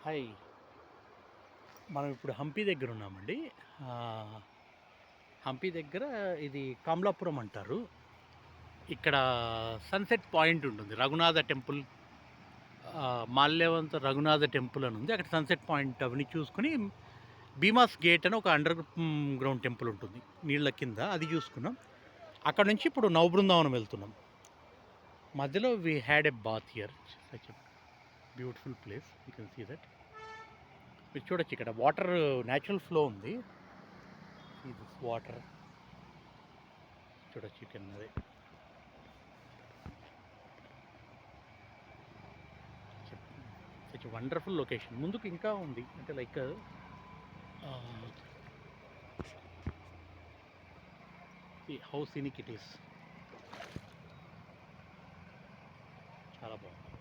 Hi. మనం ఇప్పుడు హంపి దగ్గర ఉన్నామండి. ఆహ్, హంపి దగ్గర ఇది కమలాపురం అంటారు. ఇక్కడ సన్‌సెట్ పాయింట్ ఉంటుంది. రఘునాథ టెంపుల్, మాల్యవంత రఘునాథ టెంపుల్ అని ఉంది. అక్కడ సన్‌సెట్ పాయింట్ అవన్నీ చూసుకొని భీమాస్ గేట్ అని ఒక గ్రౌండ్ టెంపుల్ ఉంటుంది నీళ్ళ కింద, అది చూసుకున్నాం. అక్కడ నుంచి ఇప్పుడు నవబృందావనం వెళ్తున్నాం. మధ్యలో we had a bath here. Such a beautiful place. You can see that. మీరు చూడొచ్చు, ఇక్కడ వాటర్ న్యాచురల్ ఫ్లో ఉంది. ఇది వాటర్ చూడొచ్చు, కెన్ అదే సచ్ వండర్ఫుల్ లొకేషన్. ముందుకు ఇంకా ఉంది, అంటే like how scenic it is. చాలా బాగుంది.